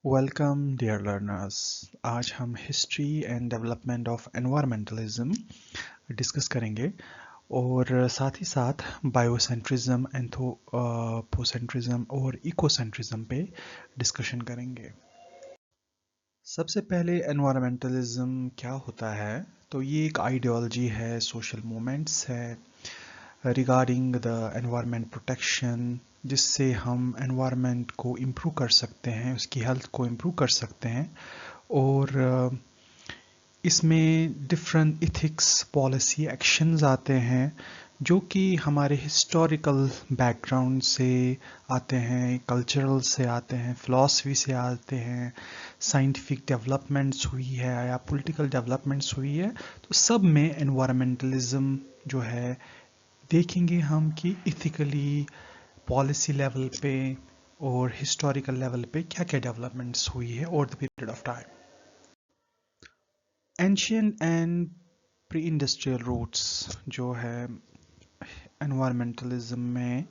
Welcome dear learners. आज हम history and development of environmentalism discuss करेंगे और साथ ही साथ बायोसेंट्रिज्म, एंथ्रोपोसेंट्रिज्म और इकोसेंट्रिज्म पे डिस्कशन करेंगे। सबसे पहले एनवायरमेंटलिज्म क्या होता है? तो ये एक आइडियोलॉजी है, सोशल मूवमेंट्स है रिगार्डिंग द एनवायरनमेंट प्रोटेक्शन, जिससे हम एनवायरनमेंट को इम्प्रूव कर सकते हैं, उसकी हेल्थ को इम्प्रूव कर सकते हैं। और इसमें डिफरेंट इथिक्स, पॉलिसी, एक्शंस आते हैं जो कि हमारे हिस्टोरिकल बैकग्राउंड से आते हैं, कल्चरल से आते हैं, फिलॉसफी से आते हैं, साइंटिफिक डेवलपमेंट्स हुई है या पॉलिटिकल डेवलपमेंट्स हुई है। तो सब में एनवायरमेंटलिज्म जो है देखेंगे हम कि इथिकली, पॉलिसी लेवल पे और हिस्टोरिकल लेवल पे क्या क्या डेवलपमेंट्स हुई है over the period of time. Ancient and pre industrial roots जो है एनवायरमेंटलिज्म में,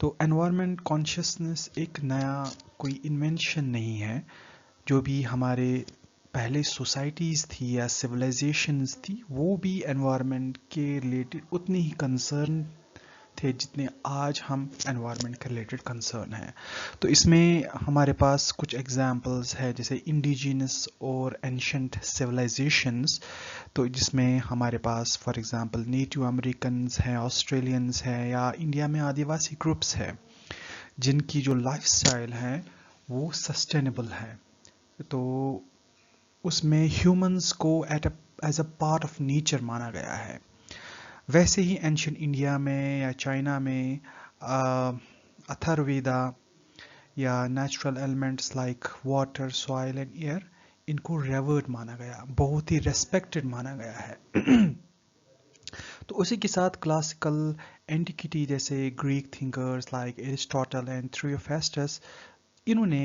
तो एनवायरमेंट कॉन्शियसनेस एक नया कोई इन्वेंशन नहीं है। जो भी हमारे पहले सोसाइटीज़ थी या सिविलाइजेशंस थी, वो भी एनवायरमेंट के रिलेटेड उतनी ही कंसर्न थे जितने आज हम एनवायरनमेंट के रिलेटेड कंसर्न है। तो इसमें हमारे पास कुछ एग्जांपल्स है, जैसे इंडिजिनस और एंशंट सिविलाइजेशंस। तो जिसमें हमारे पास फॉर एग्जांपल नेटिव अमेरिकन्स हैं, ऑस्ट्रेलियंस हैं, या इंडिया में आदिवासी ग्रुप्स हैं जिनकी जो लाइफस्टाइल है वो सस्टेनेबल है। तो उसमें ह्यूमंस को as a part of nature माना गया है। वैसे ही एंशियंट इंडिया में या चाइना में अथर्ववेदा या natural elements like water, soil and air, इनको रेवर्ड माना गया, बहुत ही रेस्पेक्टेड माना गया है। तो उसी के साथ क्लासिकल एंटिक्विटी जैसे Greek thinkers like Aristotle and Theophrastus, इन्होंने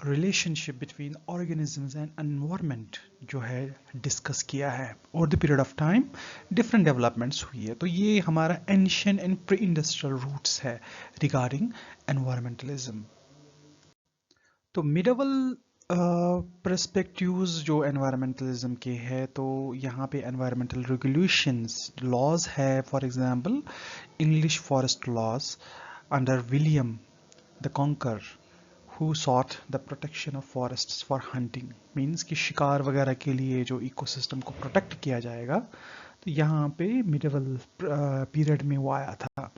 relationship between organisms and environment जो है डिस्कस किया है। Over the period of time different developments हुई है। तो ये हमारा ancient and pre industrial roots है रिगार्डिंग एनवायरमेंटलिज्म। तो मिडवल पर्सपेक्टिव्स जो एनवायरमेंटलिज्म के है, तो यहाँ पे एनवायरमेंटल रेगुलेशंस लॉज है। For example English forest laws under William the Conqueror, who sought the protection of forests for hunting, means कि शिकार वगैरह के लिए जो इकोसिस्टम को प्रोटेक्ट किया जाएगा, तो यहाँ पे मिडिवल पीरियड में वो आया था।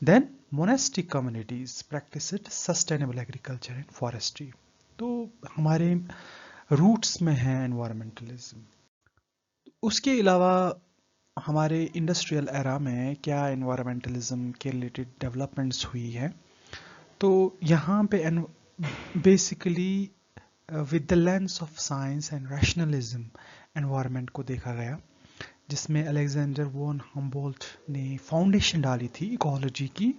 Then monastic communities practised sustainable agriculture and forestry. तो हमारे रूट्स में है एनवायरमेंटलिज्म। उसके अलावा हमारे इंडस्ट्रियल एरा में क्या एनवायरमेंटलिज्म के रिलेटेड डेवलपमेंट्स हुई है? तो यहाँ पे basically with the lens of science and rationalism environment को देखा गया, जिसमें अलेक्जेंडर वॉन हम्बोल्ट ने फाउंडेशन डाली थी इकोलॉजी की,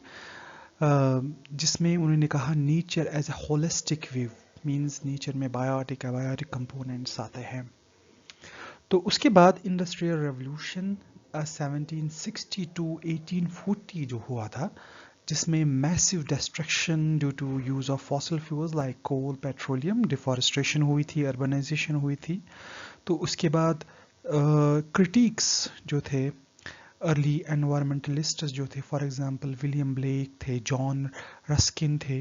जिसमें उन्होंने कहा nature as a holistic view, means nature में बायोटिक अबायोटिक कंपोनेंट्स आते हैं। तो उसके बाद इंडस्ट्रियल रेवोल्यूशन 1760 टू 1840 जो हुआ था, जिसमें massive destruction due to use of fossil fuels like coal, petroleum, deforestation हुई थी, अर्बनाइजेशन हुई थी। तो उसके बाद क्रिटिक्स जो थे, अर्ली एनवायरमेंटलिस्ट जो थे, फॉर एग्जांपल विलियम ब्लेक थे, जॉन रस्किन थे,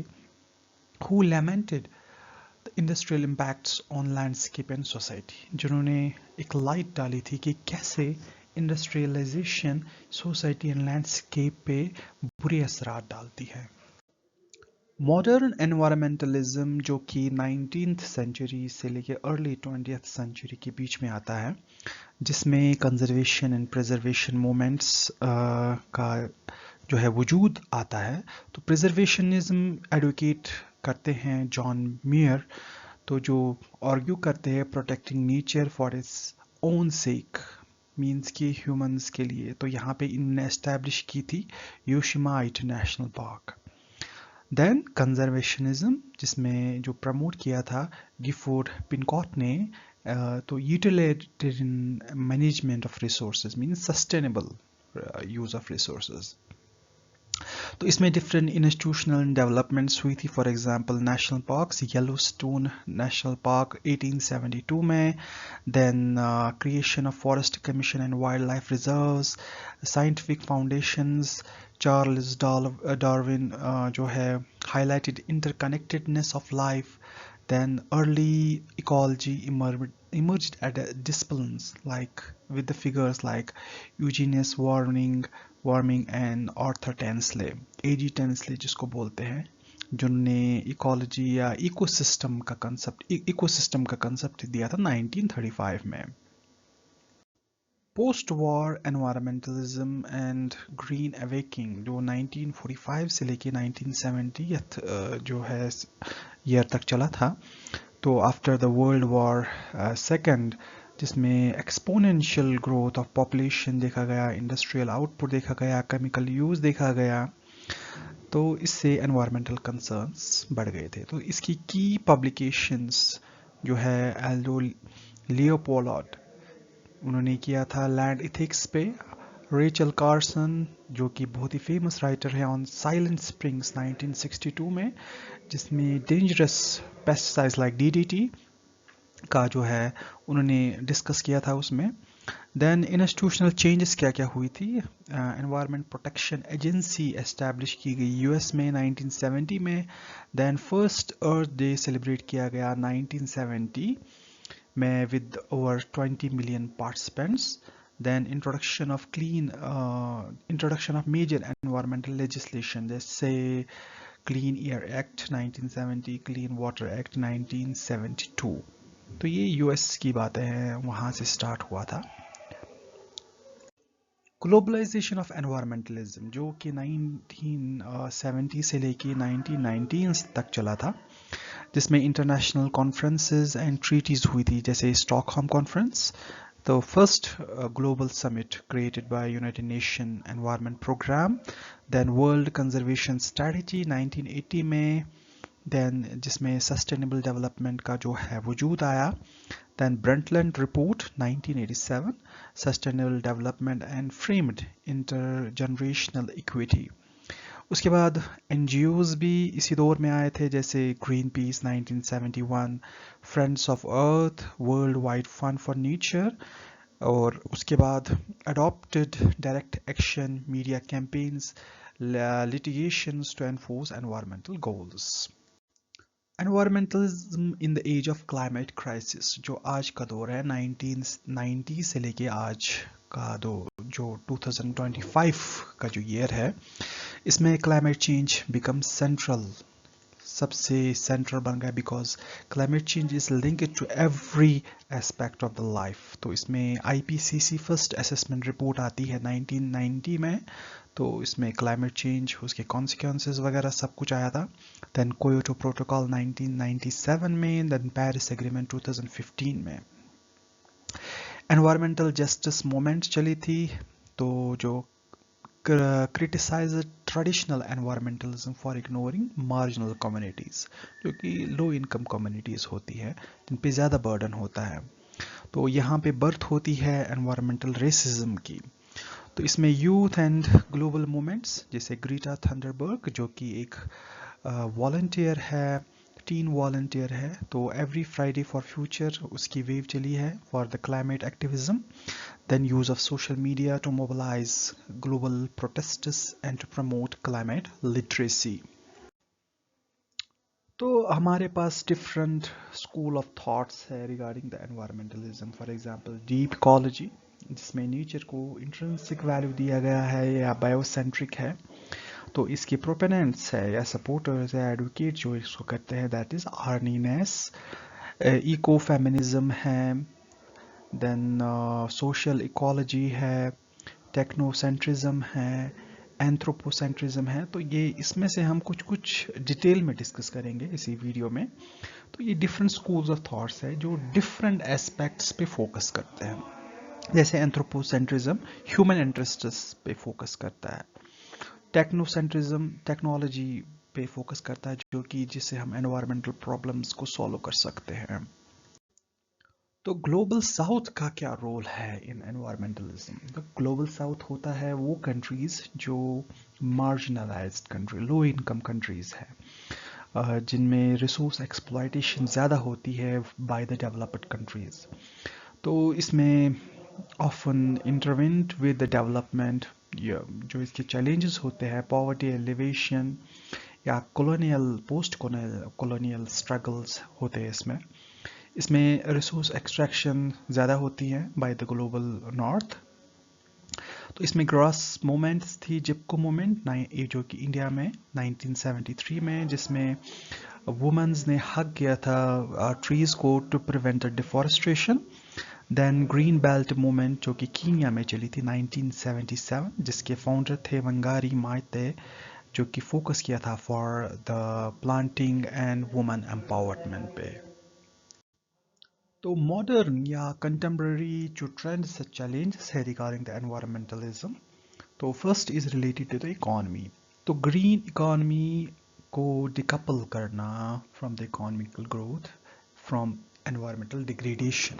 who lamented the industrial impacts on landscape and society, जिन्होंने एक लाइट डाली थी कि कैसे इंडस्ट्रियलाइजेशन सोसाइटी एंड लैंडस्केप पे बुरे असरात डालती है। मॉडर्न एनवायरमेंटलिज्म जो कि 19th सेंचुरी से लेकर अर्ली 20th सेंचुरी के बीच में आता है, जिसमें कंजर्वेशन एंड प्रिजर्वेशन मूवमेंट्स का जो है वजूद आता है। तो प्रिजर्वेशनिज्म एडवोकेट करते हैं जॉन मियर, तो जो आर्ग्यू करते हैं protecting nature for its own sake, means कि ह्यूमंस के लिए। तो यहाँ पे इन्होंने एस्टैब्लिश की थी Yosemite National Park. Then conservationism, जिसमें जो प्रमोट किया था गिफोर्ड पिनकॉट ने, तो utilitarian management of resources means sustainable use of resources. तो इसमें डिफरेंट इंस्टीट्यूशनल डेवलपमेंट्स हुई थी. For example national parks, Yellowstone National Park 1872 में, then creation of forest commission and wildlife reserves, scientific foundations, Charles Darwin जो है highlighted interconnectedness of life. Then early ecology emerged at disciplines like with the figures like Eugenius Warming and Arthur Tansley. A.G. Tansley जिसको बोलते हैं, जिन्होंने ecology या ecosystem का concept दिया था 1935 में. Post war environmentalism and green awaking जो 1945 से लेके 1970 जो है ईयर तक चला था. तो after the world war second, जिसमें एक्सपोनेंशियल ग्रोथ ऑफ पॉपुलेशन देखा गया, इंडस्ट्रियल आउटपुट देखा गया, केमिकल यूज़ देखा गया, तो इससे एनवायरमेंटल कंसर्न्स बढ़ गए थे. तो इसकी की पब्लिकेशंस जो है एल्डो लियोपोल्ड उन्होंने किया था लैंड इथिक्स पे, रेचल कार्सन जो कि बहुत ही फेमस राइटर है ऑन साइलेंट स्प्रिंग्स 1962 में, जिसमें डेंजरस पेस्टिसाइड्स लाइक DDT का जो है उन्होंने डिस्कस किया था उसमें. देन इंस्टीट्यूशनल चेंजेस क्या क्या हुई थी. एनवायरनमेंट प्रोटेक्शन एजेंसी एस्टैब्लिश की गई यूएस में 1970 में. देन फर्स्ट अर्थ डे सेलिब्रेट किया गया 1970 में with over 20 million participants. Then introduction of major environmental legislation, जैसे Clean Air Act 1970, Clean Water Act 1972. तो ये यूएस की बातें हैं, वहाँ से स्टार्ट हुआ था. ग्लोबलाइजेशन ऑफ एनवायरमेंटलिज्म जो कि 1970 से लेके 1990 तक चला था, जिसमें इंटरनेशनल कॉन्फ्रेंसेस एंड ट्रीटीज हुई थी, जैसे स्टॉकहोम कॉन्फ्रेंस, तो first global summit created by United Nation Environment Programme, then World Conservation Strategy 1980 में, देन जिसमें सस्टेनेबल डेवलपमेंट का जो है वजूद आया, then Brundtland Report 1987, sustainable development and framed intergenerational equity. उसके बाद NGOs भी इसी दौर में आए थे, जैसे Greenpeace 1971, Friends of Earth, World Wide Fund for Nature, और उसके बाद adopted direct action, media campaigns, litigations to enforce environmental goals. Environmentalism in the age of climate crisis जो आज का दौर है 1990 से लेके आज का जो 2025 का जो ईयर है, इसमें क्लाइमेट चेंज बिकम सेंट्रल, सबसे सेंट्रल बन गया, because climate change is linked to every aspect of the life. तो इसमें IPCC फर्स्ट असेसमेंट रिपोर्ट आती है 1990 में, तो इसमें क्लाइमेट चेंज, उसके कॉन्सिक्वेंसेस वगैरह सब कुछ आया था. देन कोयोटो प्रोटोकॉल 1997 में, देन पेरिस एग्रीमेंट 2015 में. एनवायरमेंटल जस्टिस मूवमेंट चली थी, तो जो criticise traditional environmentalism for ignoring marginal communities, जो कि लो इनकम कम्युनिटीज़ होती है, जिन पे ज़्यादा बर्डन होता है. तो यहाँ पे बर्थ होती है एनवायरमेंटल रेसिज्म की. तो इसमें यूथ एंड ग्लोबल मूवमेंट्स, जैसे ग्रीटा थंडरबर्ग जो कि एक वॉलंटियर है, टीन वॉलंटियर है, तो एवरी फ्राइडे फॉर फ्यूचर उसकी वेव चली है for the climate activism. Then use of social media to mobilize global protesters and to promote climate literacy. तो हमारे पास different school of thoughts है regarding the environmentalism. For example, deep ecology, जिसमें nature को intrinsic value दिया गया है या biocentric है. तो इसके प्रोपेनेंट्स है या सपोर्टर्स है, एडवोकेट जो इसको करते हैं, दैट इज आर्नीनेस. इको फेमिनिज्म है, देन सोशल इकोलॉजी है, टेक्नोसेंट्रिज्म है, एंथ्रोपोसेंट्रिज्म है. तो ये इसमें से हम कुछ डिटेल में डिस्कस करेंगे इसी वीडियो में. तो ये डिफरेंट स्कूल्स ऑफ थॉट्स है जो डिफरेंट एस्पेक्ट्स पे फोकस करते हैं. जैसे एंथ्रोपोसेंट्रिज्म ह्यूमन इंटरेस्ट्स पे फोकस करता है, टेक्नोसेंट्रिज्म टेक्नोलॉजी पे फोकस करता है, जो कि जिससे हम एनवायरमेंटल प्रॉब्लम्स को सॉल्व कर सकते हैं. तो ग्लोबल साउथ का क्या रोल है इन एनवायरमेंटलिज्म? तो ग्लोबल साउथ होता है वो कंट्रीज जो marginalised country, low income countries है, जिनमें रिसोर्स एक्सप्लॉयटेशन ज़्यादा होती है बाय द डेवलप्ड कंट्रीज। तो इसमें ऑफन इंटरवेंट विद द डेवलपमेंट, जो इसके चैलेंजेस होते हैं, पॉवर्टी एलिवेशन या कॉलोनियल पोस्ट कॉलोनियल स्ट्रगल्स होते हैं इसमें। इसमें रिसोर्स एक्सट्रैक्शन ज़्यादा होती है बाय द ग्लोबल नॉर्थ। तो इसमें ग्रॉस मूवमेंट्स थी, जिपको मूवमेंट ये जो कि इंडिया में 1973 में, जिसमें वुमेन्स ने हक किया था ट्रीज को to prevent deforestation. Then Green Belt Movement जो कि कीनिया में चली थी 1977, जिसके फाउंडर थे वंगारी माइते, जो कि फोकस किया था for the planting and women empowerment पे। तो मॉडर्न या कंटेम्प्रेरी जो ट्रेंड्स चैलेंजेस है रिगार्डिंग द एनवायरमेंटलिज्म, तो first is related to the economy. तो ग्रीन इकोनॉमी को डिकपल करना from the economical growth, from environmental degradation.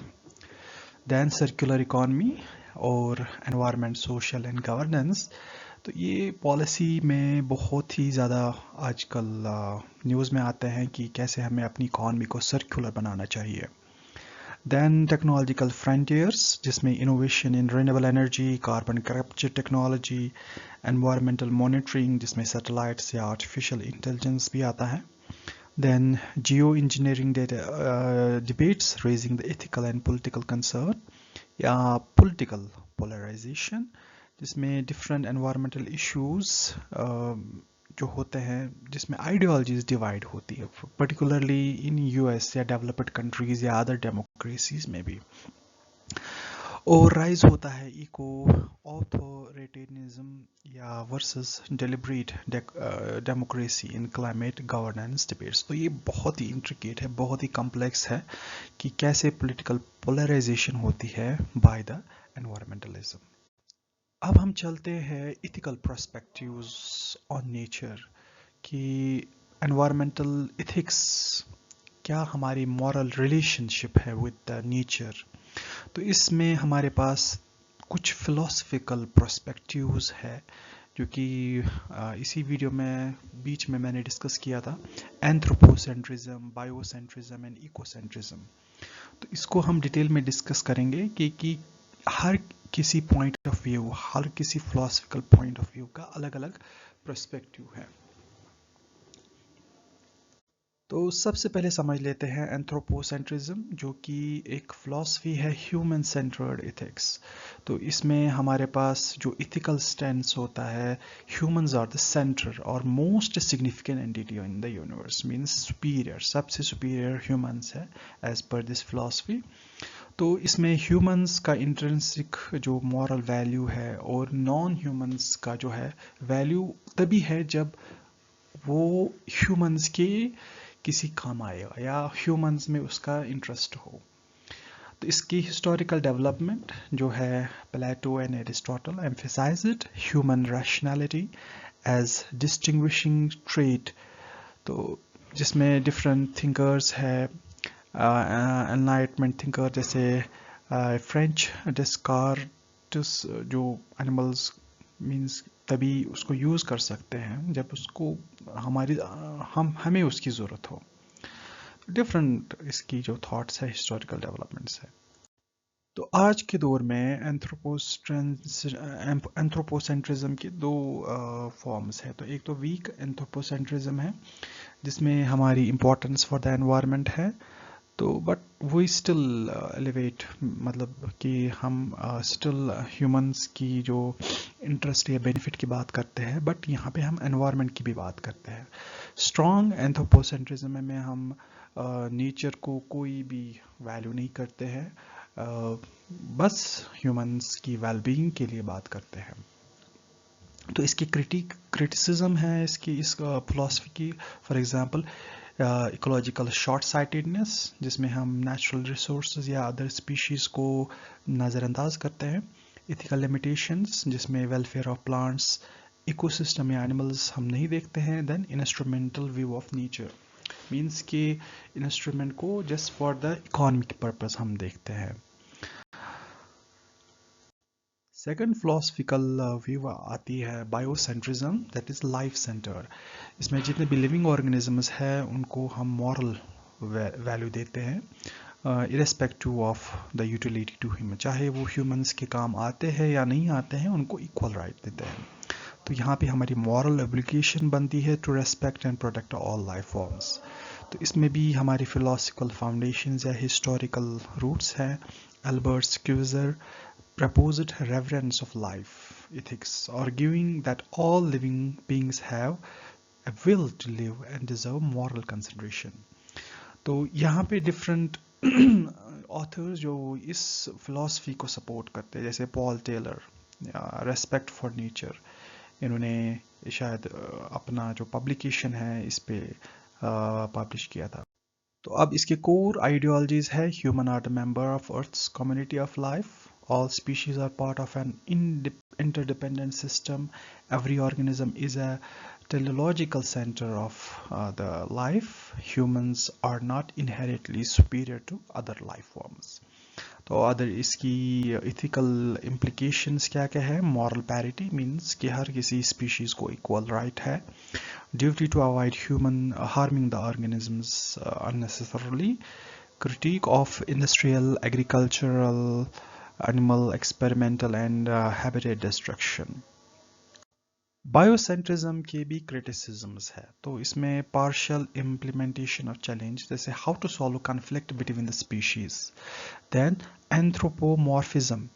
Then circular economy और एनवायरमेंट, सोशल एंड गवर्नेंस। तो ये पॉलिसी में बहुत ही ज़्यादा आजकल न्यूज़ में आते हैं कि कैसे हमें अपनी इकोनॉमी को सर्कुलर बनाना चाहिए। देन टेक्नोलॉजिकल फ्रंटियर्स, जिसमें innovation in renewable energy, carbon capture technology, environmental monitoring, जिसमें सैटेलाइट्स या आर्टिफिशियल इंटेलिजेंस भी आता है। Then geo engineering debates raising the ethical and political concern, या पॉलिटिकल पोलराइजेशन, जिसमें डिफरेंट एनवायरमेंटल इश्यूज जो होते हैं, जिसमें आइडियोलॉजीज डिवाइड होती है, पर्टिकुलरली इन यूएस या डेवलप्ड कंट्रीज या अदर डेमोक्रेसीज में भी। और राइज होता है इको ऑथोरिटेरियनिज्म या versus deliberate democracy in climate governance debates. तो ये बहुत ही इंट्रिकेट है, बहुत ही कॉम्प्लेक्स है कि कैसे पॉलिटिकल पोलराइजेशन होती है बाय द एनवायरमेंटलिज्म। अब हम चलते हैं इथिकल पर्सपेक्टिव्स ऑन नेचर, कि एनवायरमेंटल इथिक्स क्या हमारी मॉरल रिलेशनशिप है विद द नेचर। तो इसमें हमारे पास कुछ फिलोसफिकल पर्सपेक्टिव्स है, जो कि इसी वीडियो में बीच में मैंने डिस्कस किया था, एंथ्रोपोसेंट्रिज्म, बायोसेंट्रिज्म एंड इकोसेंट्रिज्म। तो इसको हम डिटेल में डिस्कस करेंगे कि हर किसी पॉइंट ऑफ व्यू, हर किसी फिलोसफिकल पॉइंट ऑफ व्यू का अलग अलग पर्सपेक्टिव है। तो सबसे पहले समझ लेते हैं एंथ्रोपोसेंट्रिज्म, जो कि एक फिलॉसफी है ह्यूमन सेंटर्ड इथिक्स। तो इसमें हमारे पास जो इथिकल स्टैंस होता है, ह्यूमंस आर द सेंटर और most significant entity in the universe, means superior, सबसे सुपीरियर ह्यूमंस है एज पर दिस फिलॉसफी। तो इसमें ह्यूमंस का इंट्रिंसिक जो मॉरल वैल्यू है और नॉन ह्यूमंस का जो है वैल्यू तभी है जब वो ह्यूमंस के किसी काम आएगा या ह्यूमंस में उसका इंटरेस्ट हो। तो इसकी हिस्टोरिकल डेवलपमेंट जो है, Plato and Aristotle emphasised human rationality as distinguishing trait. तो जिसमें डिफरेंट थिंकर्स है, एनलाइटमेंट थिंकर जैसे फ्रेंच डेस्कार्टिस, जो एनिमल्स मींस तभी उसको यूज़ कर सकते हैं जब उसको हमें उसकी ज़रूरत हो। डिफरेंट इसकी जो थॉट्स है, हिस्टोरिकल डेवलपमेंट्स है। तो आज के दौर में एंथ्रोपोसेंट्रिज्म की दो फॉर्म्स है। तो एक तो वीक एंथ्रोपोसेंट्रिज्म है, जिसमें हमारी इम्पोर्टेंस फॉर द एनवायरनमेंट है, तो बट वो स्टिल एलिवेट, मतलब कि हम स्टिल ह्यूमंस की जो इंटरेस्ट या बेनिफिट की बात करते हैं, बट यहाँ पे हम एनवायरनमेंट की भी बात करते हैं। स्ट्रॉन्ग एंथ्रोपोसेंट्रिज्म में हम नेचर को कोई भी वैल्यू नहीं करते हैं, बस ह्यूमंस की वेलबींग के लिए बात करते हैं। तो इसकी क्रिटिसिज्म है इसकी, इस फिलॉसफी की, for example ecological short sightedness, जिसमें हम नेचुरल रिसोर्सेज या अदर स्पीशीज़ को नज़रअंदाज करते हैं। इथिकल लिमिटेशंस, जिसमें वेलफेयर ऑफ प्लांट्स, इकोसिस्टम या एनिमल्स हम नहीं देखते हैं। Then instrumental view of nature, means कि इंस्ट्रूमेंट को just for the economic purpose हम देखते हैं। सेकंड फिलोसफिकल व्यू आती है biocentrism, that is life centre. इसमें जितने भी लिविंग ऑर्गेनिजम्स हैं उनको हम मॉरल वैल्यू देते हैं irrespective of the utility to human, चाहे वो ह्यूमंस के काम आते हैं या नहीं आते हैं, उनको इक्वल राइट देते हैं। तो यहाँ पे हमारी मॉरल एप्लीकेशन बनती है to respect and protect all life forms. तो इसमें भी हमारी फिलोसफिकल फाउंडेशंस या हिस्टोरिकल रूट्स हैं। Albert Schweitzer proposed reverence of life ethics, arguing that all living beings have a will to live and deserve moral consideration. तो यहाँ पे different authors जो इस फिलॉसफी को सपोर्ट करते हैं, जैसे पॉल टेलर या रेस्पेक्ट फॉर नेचर, इन्होंने शायद अपना जो पब्लिकेशन है इस पे पब्लिश किया था। तो अब इसके कोर आइडियोलॉजीज है human are the member of earth's community of life, all species are part of an interdependent system, every organism is a teleological center of the life, humans are not inherently superior to other life forms. तो other इसकी ethical implications क्या क्या है? Moral parity means कि हर किसी species को equal right है, duty to avoid human harming the organisms unnecessarily, critique of industrial, agricultural, animal, experimental and habitat destruction. Biocentrism के भी क्रिटिसिज्म्स है, तो इसमें पार्शियल इम्प्लीमेंटेशन ऑफ चैलेंज, जैसे how to solve conflict between the species, then anthropomorphism,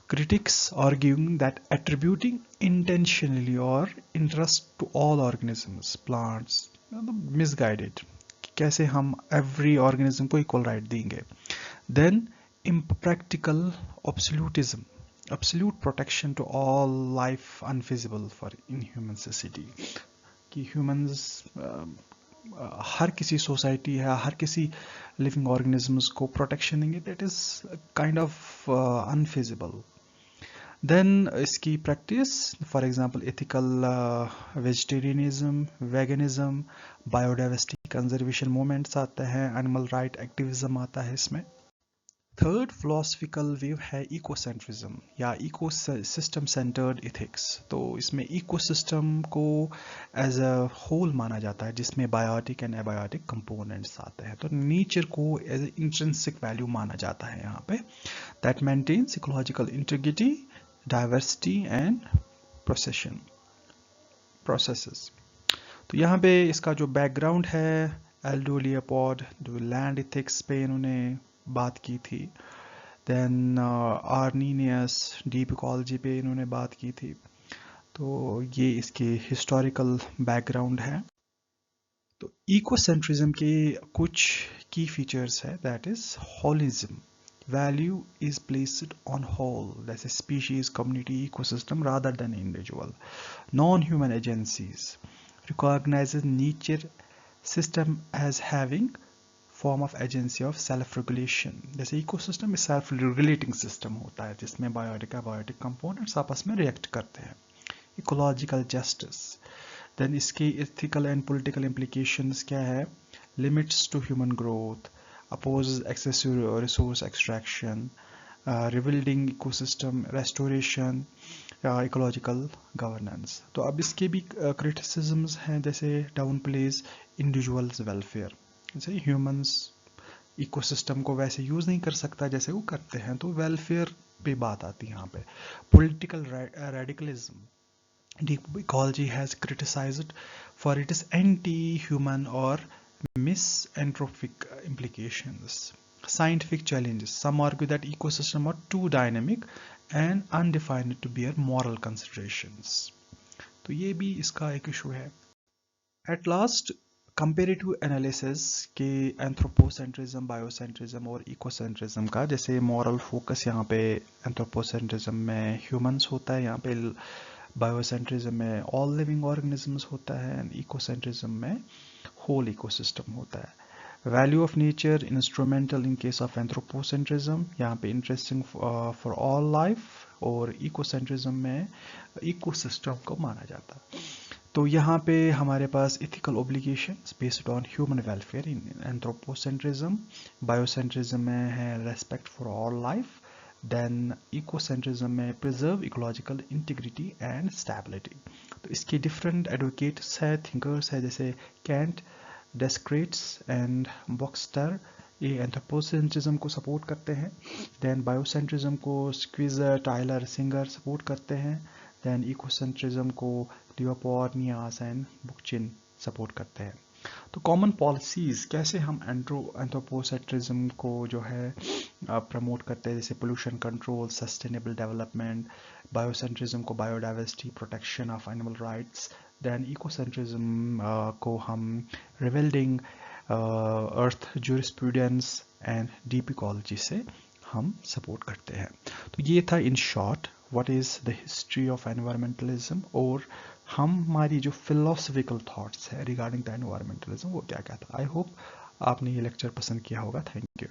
critics arguing that attributing intentionally or interest to all organisms, plants, misguided, कैसे हम every organism को equal right देंगे, then impractical absolutism, absolute protection to all life unfeasible for inhuman society, कि humans हर किसी society है, हर किसी living organisms को प्रोटेक्शन देंगे, that is kind of unfeasible. Then इसकी practice, for example ethical vegetarianism, veganism, biodiversity conservation movements आते हैं, एनिमल राइट एक्टिविज्म आता है इसमें। थर्ड फिलोसफिकल व्यू है इकोसेंट्रिज्म या इकोसिस्टम सेंटर्ड इथिक्स। तो इसमें इकोसिस्टम को एज अ होल माना जाता है, जिसमें बायोटिक एंड एबायोटिक कंपोनेंट्स आते हैं। तो नेचर को एज ए इंट्रिंसिक वैल्यू माना जाता है यहाँ पे, that maintains ecological integrity, diversity and processes. तो यहाँ पे इसका जो बैकग्राउंड है, एल्डो लियोपोल्ड जो लैंड इथिक्स पे इन्होंने बात की थी, देन आर्नीनियस डीप इकोलॉजी पे इन्होंने बात की थी। तो ये इसके हिस्टोरिकल बैकग्राउंड है। तो इकोसेंट्रिज्म के कुछ की फीचर्स है, that is holism, value is placed on whole, जैसे species, community, ecosystem rather than individual. Non human agencies recognizes nature system as having form of agency of self regulation, जैसे ecosystem में self regulating system होता है जिसमें biotic abiotic components आपस में react करते हैं। इकोलॉजिकल जस्टिस, देन इसकी एथिकल एंड पॉलिटिकल इम्प्लीकेशंस क्या है? Limits to human growth, opposes excessive resource extraction, rebuilding ecosystem, restoration, ecological governance. तो अब इसके भी क्रिटिसिज्म्स हैं, जैसे डाउन प्लेस इंडिविजुअल्स वेलफेयर, जैसे ह्यूमंस इकोसिस्टम को वैसे यूज नहीं कर सकता जैसे वो करते हैं, तो वेलफेयर पे बात आती है यहाँ पे। Political radicalism, deep ecology has criticized for its anti-human or misanthropic implications. Scientific challenges, some argue that ecosystems are too dynamic and undefined to bear moral considerations. तो ये भी इसका एक इशू है। At last, कंपेरेटिव एनालिसिस के anthropocentrism, biocentrism और इकोसेंट्रिज्म का, जैसे मॉरल फोकस यहाँ पे एंथ्रोपोसेंट्रिज्म में ह्यूमंस होता है, यहाँ पे बायोसेंट्रिज्म में ऑल लिविंग ऑर्गेनिजम्स होता है, एंड इकोसेंट्रिज्म में होल इकोसिस्टम होता है। Value of nature instrumental in case of anthropocentrism, यहाँ पे इंटरेस्टिंग फॉर ऑल लाइफ, और इकोसेंट्रिज्म में इकोसिस्टम को माना जाता है। तो यहाँ पे हमारे पास ethical obligations based on human welfare in anthropocentrism, biocentrism में है respect for all life, then ecocentrism में preserve ecological integrity and stability. तो इसके डिफरेंट एडवोकेट्स है, थिंकर्स है, जैसे कैंट, डेस्क्रेट्स एंड बॉक्स्टर, ये एंथ्रोपोसेंट्रिज्म को सपोर्ट करते हैं। देन बायोसेंट्रिज्म को स्क्विजर, टाइलर, सिंगर सपोर्ट करते हैं। देन इकोसेंट्रिज्म को लियोपोल्ड, नियास एंड बुकचिन सपोर्ट करते हैं। तो कॉमन पॉलिसीज़ कैसे हम एंथ्रोपोसेंट्रिज्म को जो है प्रमोट करते हैं, जैसे pollution control, sustainable development, biocentrism को biodiversity, protection of animal rights, then ecocentrism को हम rebuilding earth jurisprudence and deep ecology से हम सपोर्ट करते हैं। तो ये था in short what is the history of environmentalism, और हमारी जो फिलोसफिकल थॉट्स है रिगार्डिंग द एनवायरमेंटलिज्म वो क्या क्या था। आई होप आपने ये लेक्चर पसंद किया होगा। Thank you.